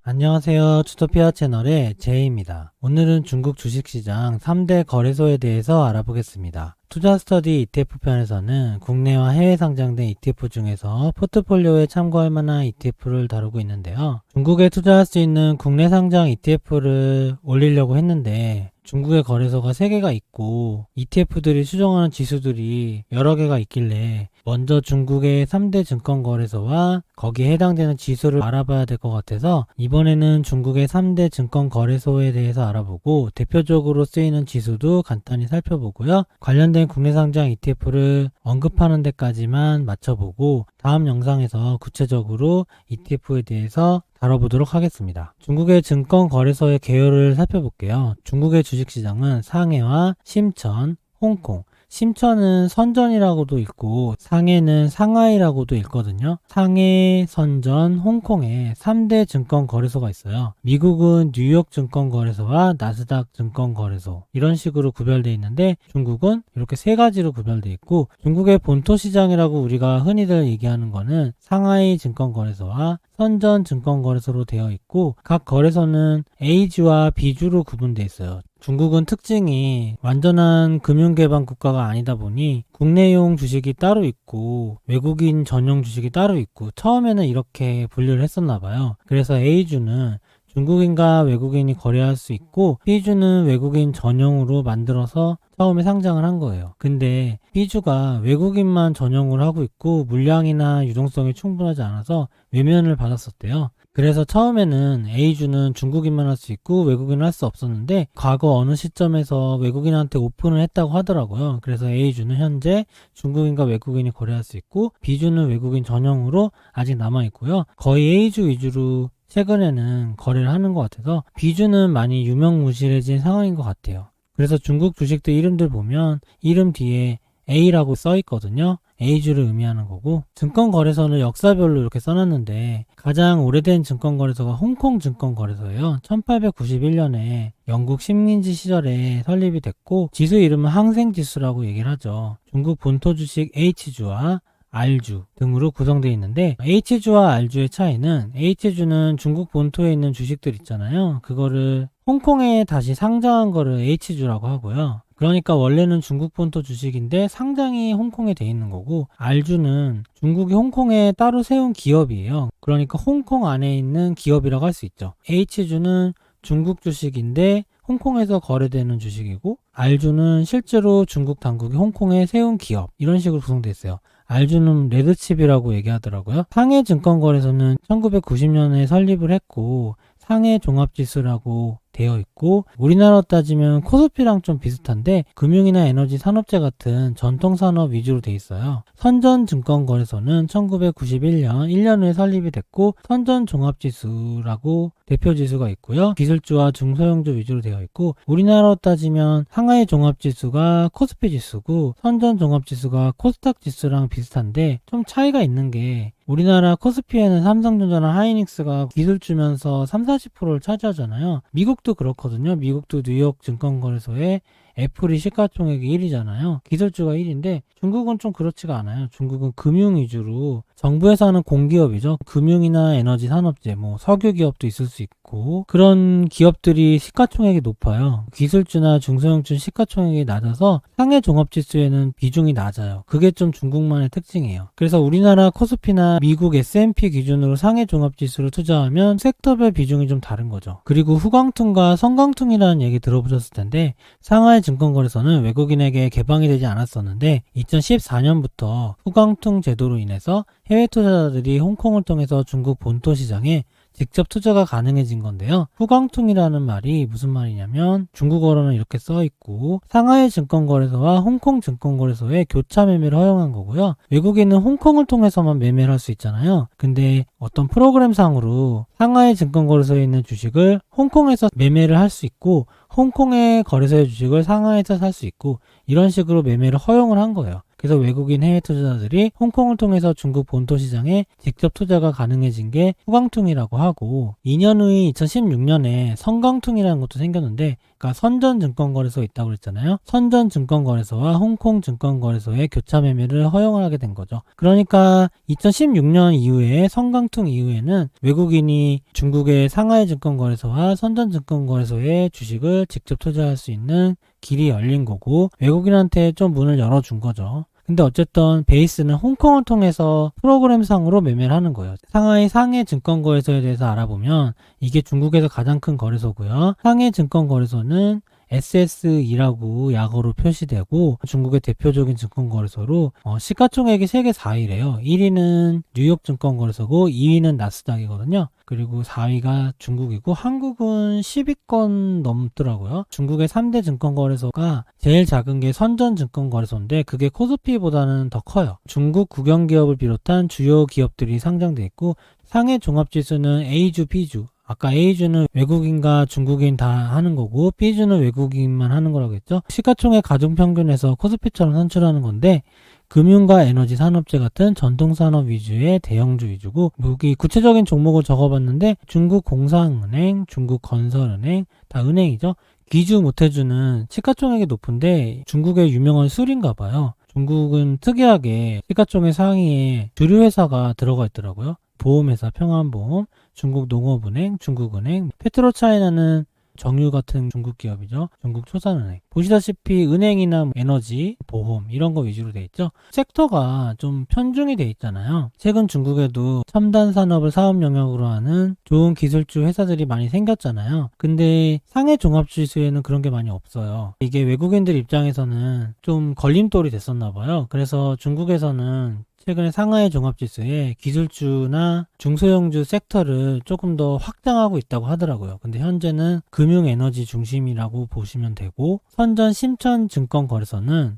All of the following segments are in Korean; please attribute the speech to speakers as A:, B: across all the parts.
A: 안녕하세요. 주토피아 채널의 제이입니다. 오늘은 중국 주식시장 3대 거래소에 대해서 알아보겠습니다. 투자 스터디 ETF 편에서는 국내와 해외 상장된 ETF 중에서 포트폴리오에 참고할 만한 ETF를 다루고 있는데요. 중국에 투자할 수 있는 국내 상장 ETF를 올리려고 했는데 중국의 거래소가 3개가 있고 ETF들이 수정하는 지수들이 여러 개가 있길래 먼저 중국의 3대 증권거래소와 거기에 해당되는 지수를 알아봐야 될 것 같아서 이번에는 중국의 3대 증권거래소에 대해서 알아보고 대표적으로 쓰이는 지수도 간단히 살펴보고요. 관련된 국내 상장 ETF를 언급하는 데까지만 맞춰보고 다음 영상에서 구체적으로 ETF에 대해서 다뤄보도록 하겠습니다. 중국의 증권거래소의 개요를 살펴볼게요. 중국의 주식시장은 상해와 심천, 홍콩, 심천은 선전이라고도 읽고 상해는 상하이라고도 읽거든요. 상해, 선전, 홍콩에 3대 증권거래소가 있어요. 미국은 뉴욕 증권거래소와 나스닥 증권거래소 이런 식으로 구별되어 있는데 중국은 이렇게 3가지로 구별되어 있고 중국의 본토시장이라고 우리가 흔히들 얘기하는 거는 상하이 증권거래소와 선전 증권거래소로 되어 있고 각 거래소는 A주와 B주로 구분되어 있어요. 중국은 특징이 완전한 금융개방 국가가 아니다 보니 국내용 주식이 따로 있고 외국인 전용 주식이 따로 있고 처음에는 이렇게 분류를 했었나 봐요. 그래서 A주는 중국인과 외국인이 거래할 수 있고 B주는 외국인 전용으로 만들어서 처음에 상장을 한 거예요. 근데 B주가 외국인만 전용을 하고 있고 물량이나 유동성이 충분하지 않아서 외면을 받았었대요. 그래서 처음에는 A주는 중국인만 할 수 있고 외국인은 할 수 없었는데 과거 어느 시점에서 외국인한테 오픈을 했다고 하더라고요. 그래서 A주는 현재 중국인과 외국인이 거래할 수 있고 B주는 외국인 전용으로 아직 남아있고요. 거의 A주 위주로 최근에는 거래를 하는 것 같아서 B주는 많이 유명무실해진 상황인 것 같아요. 그래서 중국 주식들 이름들 보면 이름 뒤에 A라고 써 있거든요. A주를 의미하는 거고 증권거래소는 역사별로 이렇게 써놨는데 가장 오래된 증권거래소가 홍콩 증권거래소예요. 1891년에 영국 식민지 시절에 설립이 됐고 지수 이름은 항생지수라고 얘기를 하죠. 중국 본토 주식 H주와 R주 등으로 구성되어 있는데 H주와 R주의 차이는 H주는 중국 본토에 있는 주식들 있잖아요. 그거를 홍콩에 다시 상장한 거를 H주라고 하고요. 그러니까 원래는 중국 본토 주식인데 상장이 홍콩에 돼 있는 거고 R주는 중국이 홍콩에 따로 세운 기업이에요. 그러니까 홍콩 안에 있는 기업이라고 할 수 있죠. H주는 중국 주식인데 홍콩에서 거래되는 주식이고 R주는 실제로 중국 당국이 홍콩에 세운 기업 이런 식으로 구성되어 있어요. R주는 레드칩이라고 얘기하더라고요. 상해증권거래소는 1990년에 설립을 했고 상해종합지수라고 되어 있고 우리나라로 따지면 코스피랑 좀 비슷한데 금융이나 에너지 산업재 같은 전통산업 위주로 되어 있어요. 선전증권거래소는 1991년 1년 후에 설립이 됐고 선전종합지수라고 대표지수가 있고요. 기술주와 중소형주 위주로 되어 있고 우리나라로 따지면 상하이종합지수가 코스피지수고 선전종합지수가 코스닥지수랑 비슷한데 좀 차이가 있는 게 우리나라 코스피에는 삼성전자나 하이닉스가 기술주면서 30-40%를 차지하잖아요. 미국도 그렇거든요. 미국도 뉴욕 증권거래소에 애플이 시가총액이 1위잖아요. 기술주가 1위인데 중국은 좀 그렇지가 않아요. 중국은 금융 위주로 정부에서 하는 공기업이죠. 금융이나 에너지 산업재, 석유 기업도 있을 수 있고 그런 기업들이 시가총액이 높아요. 기술주나 중소형주 시가총액이 낮아서 상해 종합지수에는 비중이 낮아요. 그게 좀 중국만의 특징이에요. 그래서 우리나라 코스피나 미국 S&P 기준으로 상해 종합지수를 투자하면 섹터별 비중이 좀 다른 거죠. 그리고 후광퉁과 성광퉁이라는 얘기 들어보셨을 텐데 상하이 증권거래소는 외국인에게 개방이 되지 않았었는데 2014년부터 후광퉁 제도로 인해서 해외 투자자들이 홍콩을 통해서 중국 본토 시장에 직접 투자가 가능해진 건데요. 후광퉁이라는 말이 무슨 말이냐면 중국어로는 이렇게 써있고 상하이 증권거래소와 홍콩 증권거래소의 교차 매매를 허용한 거고요. 외국인은 홍콩을 통해서만 매매를 할 수 있잖아요. 근데 어떤 프로그램상으로 상하이 증권거래소에 있는 주식을 홍콩에서 매매를 할 수 있고 홍콩의 거래소의 주식을 상하이에서 살 수 있고 이런 식으로 매매를 허용을 한 거예요. 그래서 외국인 해외 투자자들이 홍콩을 통해서 중국 본토 시장에 직접 투자가 가능해진 게 후광퉁이라고 하고, 2년 후인 2016년에 선광퉁이라는 것도 생겼는데, 그러니까 선전증권거래소 있다고 그랬잖아요. 선전증권거래소와 홍콩증권거래소의 교차 매매를 허용을 하게 된 거죠. 그러니까 2016년 이후에 선광퉁 이후에는 외국인이 중국의 상하이 증권거래소와 선전증권거래소의 주식을 직접 투자할 수 있는 길이 열린 거고, 외국인한테 좀 문을 열어준 거죠. 근데 어쨌든 베이스는 홍콩을 통해서 프로그램상으로 매매를 하는 거예요. 상하이 상해 증권거래소에 대해서 알아보면 이게 중국에서 가장 큰 거래소고요. 상해 증권거래소는 SSE라고 약어로 표시되고 중국의 대표적인 증권거래소로 시가총액이 세계 4위래요. 1위는 뉴욕 증권거래소고 2위는 나스닥이거든요. 그리고 4위가 중국이고 한국은 10위권 넘더라고요. 중국의 3대 증권거래소가 제일 작은 게 선전증권거래소인데 그게 코스피보다는 더 커요. 중국 국영기업을 비롯한 주요 기업들이 상장돼 있고, 상해 종합지수는 A주, B주, 아까 A주는 외국인과 중국인 다 하는 거고 B주는 외국인만 하는 거라고 했죠. 시가총액 가중평균에서 코스피처럼 산출하는 건데, 금융과 에너지 산업재 같은 전통산업 위주의 대형주 위주고, 여기 구체적인 종목을 적어봤는데 중국 공상은행, 중국 건설은행, 다 은행이죠. 기주 모태주는 시가총액이 높은데 중국의 유명한 술인가 봐요. 중국은 특이하게 시가총액 상위에 주류회사가 들어가 있더라고요. 보험회사 평안보험, 중국농업은행, 중국은행, 페트로차이나는 정유 같은 중국 기업이죠. 중국 초산은행. 보시다시피 은행이나 에너지, 보험 이런 거 위주로 돼 있죠. 섹터가 좀 편중이 돼 있잖아요. 최근 중국에도 첨단 산업을 사업 영역으로 하는 좋은 기술주 회사들이 많이 생겼잖아요. 근데 상해 종합지수에는 그런 게 많이 없어요. 이게 외국인들 입장에서는 좀 걸림돌이 됐었나 봐요. 그래서 중국에서는 최근에 상하이 종합지수에 기술주나 중소형주 섹터를 조금 더 확장하고 있다고 하더라고요. 근데 현재는 금융에너지 중심이라고 보시면 되고, 선전증권거래소는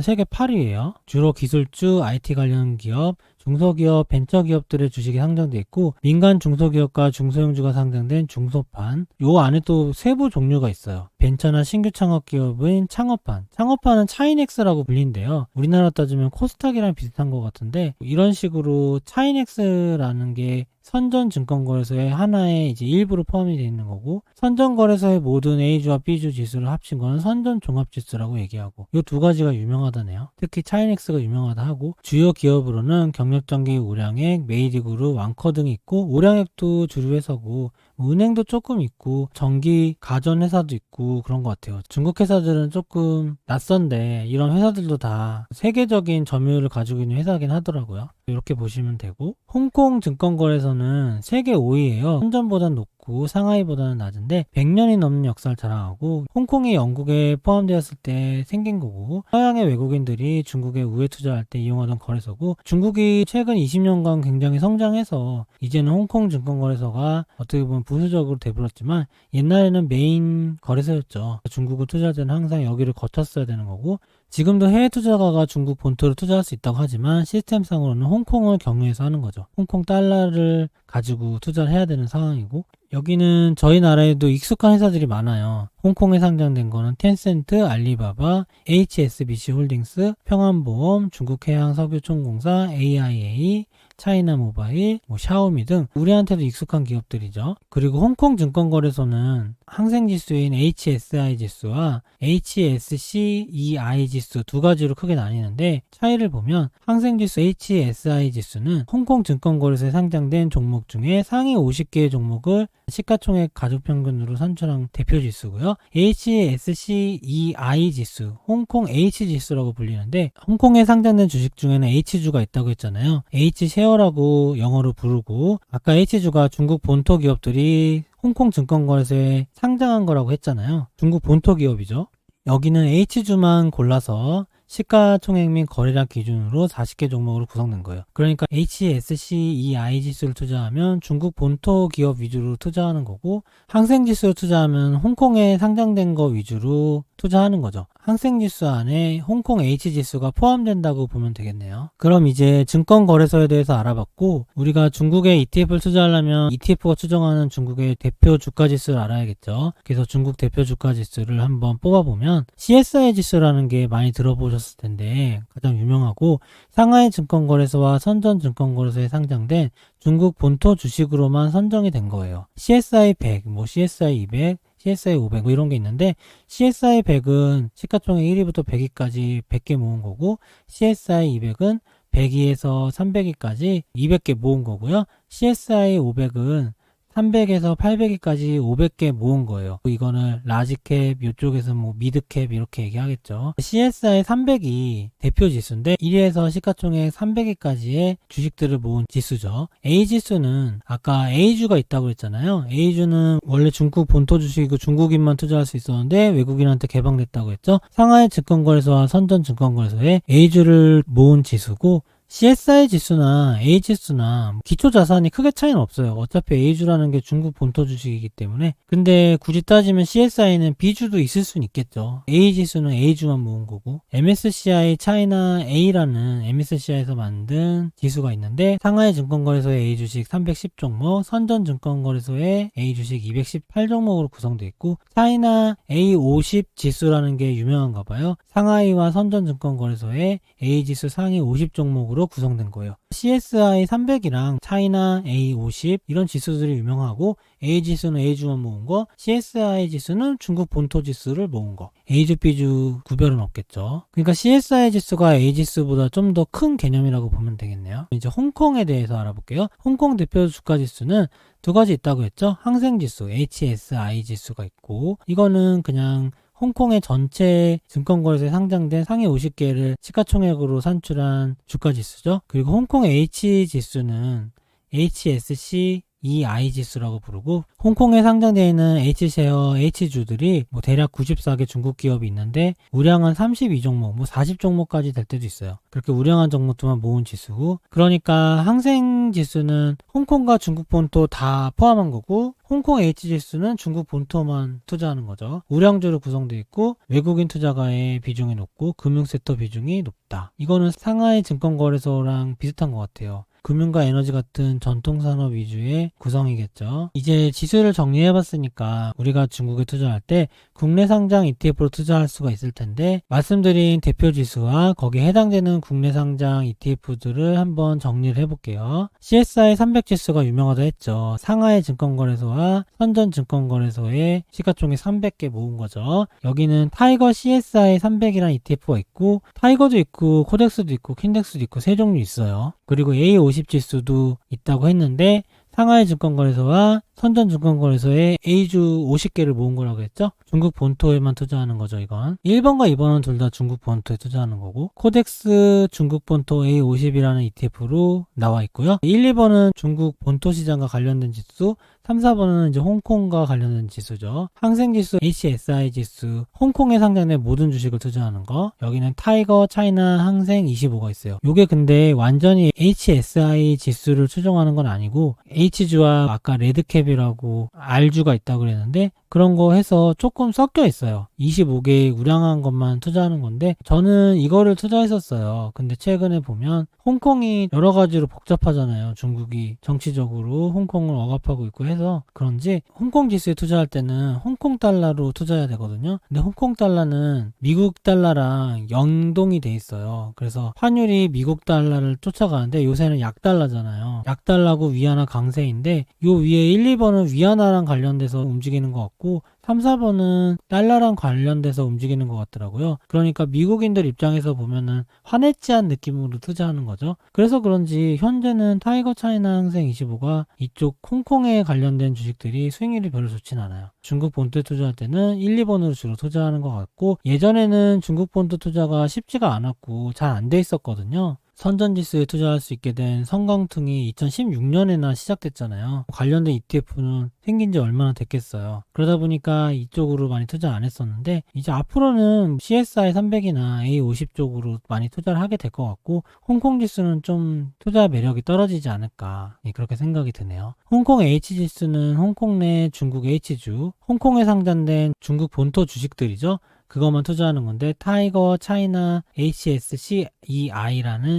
A: 세계 8위예요. 주로 기술주, IT 관련 기업, 중소기업, 벤처기업들의 주식이 상장돼 있고, 민간 중소기업과 중소형주가 상장된 중소판, 요 안에 또 세부 종류가 있어요. 벤처나 신규 창업기업인 창업판은 차이넥스라고 불린대요. 우리나라 따지면 코스닥이랑 비슷한 것 같은데, 이런 식으로 차이넥스라는 게 선전증권거래소의 하나의 이제 일부로 포함이 되어 있는 거고, 선전거래소의 모든 A주와 B주 지수를 합친 거는 선전종합지수라고 얘기하고, 이 두 가지가 유명하다네요. 특히 차이넥스가 유명하다 하고, 주요 기업으로는 경력정기, 우량액, 메이디그룹, 왕커 등이 있고, 우량액도 주류회사고 은행도 조금 있고 전기 가전회사도 있고 그런 것 같아요. 중국 회사들은 조금 낯선데 이런 회사들도 다 세계적인 점유율을 가지고 있는 회사긴 하더라고요. 이렇게 보시면 되고, 홍콩 증권거래소는 세계 5위예요. 선전보다는 높고 상하이보다는 낮은데 100년이 넘는 역사를 자랑하고, 홍콩이 영국에 포함되었을 때 생긴 거고, 서양의 외국인들이 중국에 우회 투자할 때 이용하던 거래소고, 중국이 최근 20년간 굉장히 성장해서 이제는 홍콩 증권거래소가 어떻게 보면 부수적으로 돼버렸지만 옛날에는 메인 거래소였죠. 중국을 투자할 때는 항상 여기를 거쳤어야 되는 거고, 지금도 해외 투자가가 중국 본토를 투자할 수 있다고 하지만 시스템상으로는 홍콩을 경유해서 하는 거죠. 홍콩 달러를 가지고 투자를 해야 되는 상황이고, 여기는 저희 나라에도 익숙한 회사들이 많아요. 홍콩에 상장된 거는 텐센트, 알리바바, HSBC 홀딩스, 평안보험, 중국해양석유총공사, AIA, 차이나모바일, 샤오미 등 우리한테도 익숙한 기업들이죠. 그리고 홍콩 증권거래소는 항생지수인 HSI 지수와 HSCEI 지수 두 가지로 크게 나뉘는데, 차이를 보면 항생지수 HSI 지수는 홍콩 증권거래소에 상장된 종목 중에 상위 50개의 종목을 시가총액 가중평균으로 산출한 대표 지수고요. HSCEI 지수, 홍콩 H지수라고 불리는데, 홍콩에 상장된 주식 중에는 H주가 있다고 했잖아요. H쉐어라고 영어로 부르고, 아까 H주가 중국 본토 기업들이 홍콩 증권거래소에 상장한 거라고 했잖아요. 중국 본토 기업이죠. 여기는 H주만 골라서 시가총액 및 거래량 기준으로 40개 종목으로 구성된 거예요. 그러니까 HSCEI 지수를 투자하면 중국 본토 기업 위주로 투자하는 거고, 항생지수를 투자하면 홍콩에 상장된 거 위주로 투자하는 거죠. 항생지수 안에 홍콩 H지수가 포함된다고 보면 되겠네요. 그럼 이제 증권거래소에 대해서 알아봤고, 우리가 중국에 ETF를 투자하려면 ETF가 추정하는 중국의 대표 주가지수를 알아야겠죠. 그래서 중국 대표 주가지수를 한번 뽑아보면 CSI 지수라는 게 많이 들어보셨을 텐데 가장 유명하고, 상하이 증권거래소와 선전 증권거래소에 상장된 중국 본토 주식으로만 선정이 된 거예요. CSI 100, CSI 200, CSI 500 이런 게 있는데, CSI 100은 시가총액 1위부터 100위까지 100개 모은 거고, CSI 200은 102에서 300위까지 200개 모은 거고요. CSI 500은 300에서 800위까지 500개 모은 거예요. 이거는 라지캡, 이쪽에서 미드캡 이렇게 얘기하겠죠. CSI 300이 대표 지수인데 1위에서 시가총액 300위까지의 주식들을 모은 지수죠. A지수는 아까 A주가 있다고 했잖아요. A주는 원래 중국 본토 주식이고 중국인만 투자할 수 있었는데 외국인한테 개방됐다고 했죠. 상하이 증권거래소와 선전 증권거래소에 A주를 모은 지수고, CSI 지수나 A 지수나 기초 자산이 크게 차이는 없어요. 어차피 A주라는 게 중국 본토 주식이기 때문에. 근데 굳이 따지면 CSI는 B주도 있을 수는 있겠죠. A 지수는 A주만 모은 거고, MSCI 차이나 A라는 MSCI에서 만든 지수가 있는데, 상하이 증권거래소의 A 주식 310종목, 선전 증권거래소의 A 주식 218종목으로 구성되어 있고, 차이나 A50 지수라는 게 유명한가 봐요. 상하이와 선전 증권거래소의 A 지수 상위 50종목으로 구성된 거예요. CSI 300이랑 차이나 A50 이런 지수들이 유명하고, A 지수는 A주만 모은 거, CSI 지수는 중국 본토 지수를 모은 거. A주, B주 구별은 없겠죠. 그러니까 CSI 지수가 A 지수보다 좀 더 큰 개념이라고 보면 되겠네요. 이제 홍콩에 대해서 알아볼게요. 홍콩 대표 주가 지수는 두 가지 있다고 했죠. 항생지수 HSI 지수가 있고, 이거는 그냥 홍콩의 전체 증권거래소에 상장된 상위 50개를 시가총액으로 산출한 주가지수죠. 그리고 홍콩 H지수는 HSC EI 지수라고 부르고, 홍콩에 상장되어 있는 H셰어 H주들이 대략 94개 중국 기업이 있는데 우량한 32종목, 40종목까지 될 때도 있어요. 그렇게 우량한 종목들만 모은 지수고, 그러니까 항생 지수는 홍콩과 중국 본토 다 포함한 거고, 홍콩 H지수는 중국 본토만 투자하는 거죠. 우량주로 구성되어 있고 외국인 투자가의 비중이 높고 금융섹터 비중이 높다. 이거는 상하이 증권거래소랑 비슷한 것 같아요. 금융과 에너지 같은 전통산업 위주의 구성이겠죠. 이제 지수를 정리해봤으니까 우리가 중국에 투자할 때 국내 상장 ETF로 투자할 수가 있을 텐데, 말씀드린 대표 지수와 거기에 해당되는 국내 상장 ETF들을 한번 정리를 해볼게요. CSI 300 지수가 유명하다 했죠. 상하이 증권거래소와 선전 증권거래소에 시가총액 300개 모은 거죠. 여기는 타이거 CSI 300이라는 ETF가 있고, 타이거도 있고 코덱스도 있고 킨덱스도 있고 세 종류 있어요. 그리고 A50 지수도 있다고 했는데, 상하이 증권거래소와 선전 증권거래소에 A주 50개를 모은 거라고 했죠. 중국 본토에만 투자하는 거죠. 이건 1번과 2번은 둘 다 중국 본토에 투자하는 거고, 코덱스 중국 본토 A50이라는 ETF로 나와 있고요. 1, 2번은 중국 본토 시장과 관련된 지수, 3, 4번은 이제 홍콩과 관련된 지수죠. 항생지수 HSI 지수, 홍콩에 상장된 모든 주식을 투자하는 거. 여기는 타이거 차이나 항생 25가 있어요. 요게 근데 완전히 HSI 지수를 추정하는 건 아니고, H주와 아까 레드캡이라고 R주가 있다고 그랬는데 그런 거 해서 조금 섞여 있어요. 25개의 우량한 것만 투자하는 건데, 저는 이거를 투자했었어요. 근데 최근에 보면 홍콩이 여러 가지로 복잡하잖아요. 중국이 정치적으로 홍콩을 억압하고 있고 해서 그런지 홍콩 지수에 투자할 때는 홍콩 달러로 투자해야 되거든요. 근데 홍콩 달러는 미국 달러랑 연동이 돼 있어요. 그래서 환율이 미국 달러를 쫓아가는데 요새는 약달러잖아요. 약달러고 위안화 강세인데, 요 위에 1, 2번은 위안화랑 관련돼서 움직이는 것 같고 3, 4번은 달러랑 관련돼서 움직이는 것 같더라고요. 그러니까 미국인들 입장에서 보면은 환해지한 느낌으로 투자하는 거죠. 그래서 그런지 현재는 타이거 차이나 항생 25가 이쪽 홍콩에 관련된 주식들이 수익률이 별로 좋진 않아요. 중국 본토에 투자할 때는 1, 2번으로 주로 투자하는 것 같고, 예전에는 중국 본토 투자가 쉽지가 않았고 잘 안 돼 있었거든요. 선전지수에 투자할 수 있게 된 성강퉁이 2016년에나 시작됐잖아요. 관련된 ETF는 생긴 지 얼마나 됐겠어요. 그러다 보니까 이쪽으로 많이 투자 안 했었는데, 이제 앞으로는 CSI 300이나 A50 쪽으로 많이 투자를 하게 될 것 같고, 홍콩 지수는 좀 투자 매력이 떨어지지 않을까, 그렇게 생각이 드네요. 홍콩 H지수는 홍콩 내 중국 H주, 홍콩에 상장된 중국 본토 주식들이죠. 그것만 투자하는 건데 타이거 차이나 HSCEI라는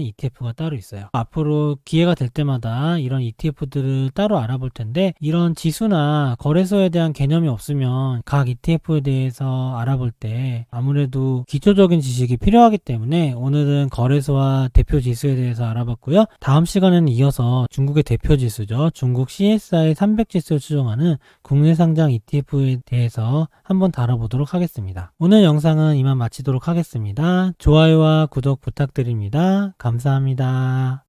A: ETF가 따로 있어요. 앞으로 기회가 될 때마다 이런 ETF들을 따로 알아볼 텐데 이런 지수나 거래소에 대한 개념이 없으면 각 ETF에 대해서 알아볼 때 아무래도 기초적인 지식이 필요하기 때문에 오늘은 거래소와 대표 지수에 대해서 알아봤고요. 다음 시간에는 이어서 중국의 대표 지수죠. 중국 CSI 300 지수를 추종하는 국내 상장 ETF에 대해서 한번 다뤄보도록 하겠습니다. 오늘 영상은 이만 마치도록 하겠습니다. 좋아요와 구독 부탁드립니다. 감사합니다.